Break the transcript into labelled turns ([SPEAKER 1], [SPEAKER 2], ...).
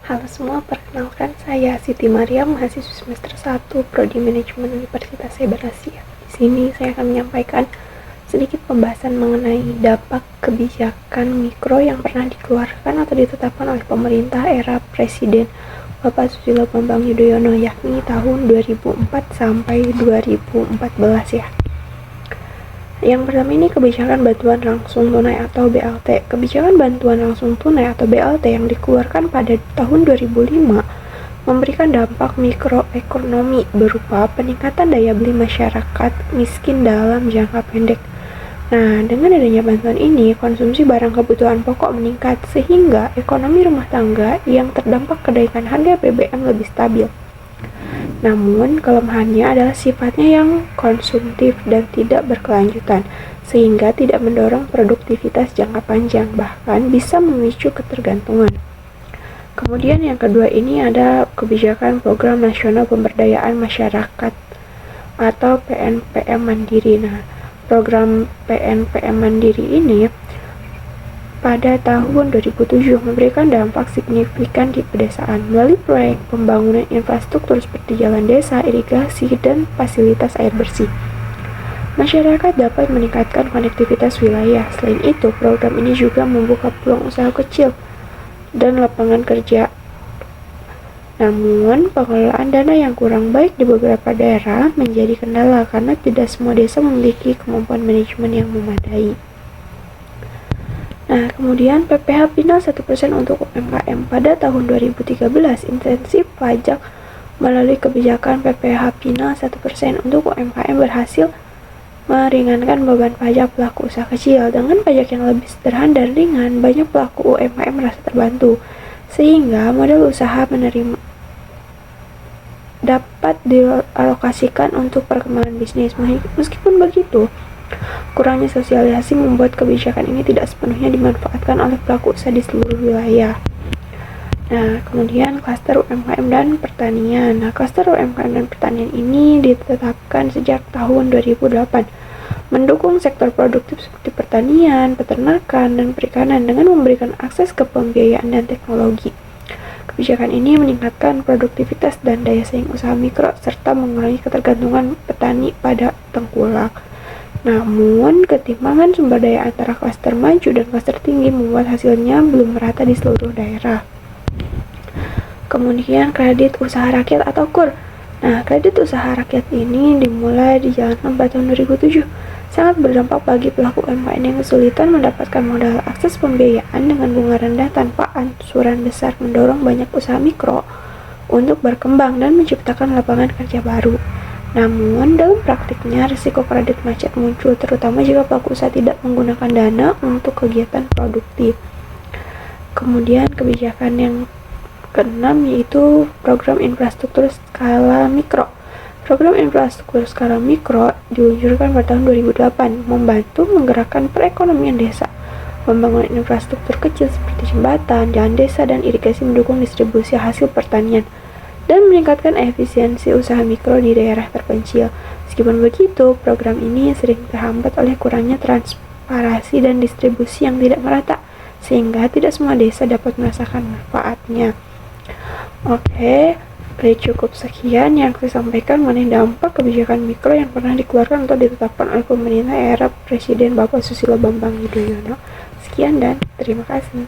[SPEAKER 1] Halo semua, perkenalkan saya Siti Mariam, mahasiswa semester 1 Prodi Manajemen Universitas Cyber Asia. Di sini saya akan menyampaikan sedikit pembahasan mengenai dampak kebijakan mikro yang pernah dikeluarkan atau ditetapkan oleh pemerintah era Presiden Bapak Susilo Bambang Yudhoyono, yakni tahun 2004 sampai 2014 ya. Yang pertama ini kebijakan bantuan langsung tunai atau BLT. Kebijakan bantuan langsung tunai atau BLT yang dikeluarkan pada tahun 2005 memberikan dampak mikroekonomi berupa peningkatan daya beli masyarakat miskin dalam jangka pendek. Nah, dengan adanya bantuan ini, konsumsi barang kebutuhan pokok meningkat sehingga ekonomi rumah tangga yang terdampak kenaikan harga BBM lebih stabil. Namun, kelemahannya adalah sifatnya yang konsumtif dan tidak berkelanjutan, sehingga tidak mendorong produktivitas jangka panjang, bahkan bisa memicu ketergantungan. Kemudian yang kedua ini ada kebijakan Program Nasional Pemberdayaan Masyarakat atau PNPM Mandiri. Nah, program PNPM Mandiri ini pada tahun 2007 memberikan dampak signifikan di pedesaan melalui proyek pembangunan infrastruktur seperti jalan desa, irigasi, dan fasilitas air bersih. Masyarakat dapat meningkatkan konektivitas wilayah. Selain itu, program ini juga membuka peluang usaha kecil dan lapangan kerja. Namun, pengelolaan dana yang kurang baik di beberapa daerah menjadi kendala karena tidak semua desa memiliki kemampuan manajemen yang memadai. Nah, kemudian PPh final 1% untuk UMKM. Pada tahun 2013, insentif pajak melalui kebijakan PPh final 1% untuk UMKM berhasil meringankan beban pajak pelaku usaha kecil. Dengan pajak yang lebih sederhana dan ringan, banyak pelaku UMKM merasa terbantu, sehingga modal usaha menerima dapat dialokasikan untuk perkembangan bisnis. Meskipun begitu, kurangnya sosialisasi membuat kebijakan ini tidak sepenuhnya dimanfaatkan oleh pelaku usaha di seluruh wilayah. Nah, kemudian klaster UMKM dan pertanian. Nah, klaster UMKM dan pertanian ini ditetapkan sejak tahun 2008, mendukung sektor produktif seperti pertanian, peternakan, dan perikanan dengan memberikan akses ke pembiayaan dan teknologi. Kebijakan ini meningkatkan produktivitas dan daya saing usaha mikro serta mengurangi ketergantungan petani pada tengkulak. Namun, ketimpangan sumber daya antara klaster maju dan klaster tinggi membuat hasilnya belum merata di seluruh daerah. Kemudian, kredit usaha rakyat atau KUR. Nah, kredit usaha rakyat ini dimulai dijalankan pada tahun 2007. Sangat berdampak bagi pelaku UMKM yang kesulitan mendapatkan modal. Akses pembiayaan dengan bunga rendah tanpa angsuran besar mendorong banyak usaha mikro untuk berkembang dan menciptakan lapangan kerja baru. Namun, dalam praktiknya, risiko kredit macet muncul, terutama jika pelaku usaha tidak menggunakan dana untuk kegiatan produktif. Kemudian, kebijakan yang keenam yaitu program infrastruktur skala mikro. Program infrastruktur skala mikro diluncurkan pada tahun 2008, membantu menggerakkan perekonomian desa. Pembangunan infrastruktur kecil seperti jembatan, jalan desa, dan irigasi mendukung distribusi hasil pertanian dan meningkatkan efisiensi usaha mikro di daerah terpencil. Meskipun begitu, program ini sering terhambat oleh kurangnya transparansi dan distribusi yang tidak merata, sehingga tidak semua desa dapat merasakan manfaatnya. Oke, cukup sekian yang saya sampaikan mengenai dampak kebijakan mikro yang pernah dikeluarkan atau ditetapkan oleh pemerintah era Presiden Bapak Susilo Bambang Yudhoyono. Sekian dan terima kasih.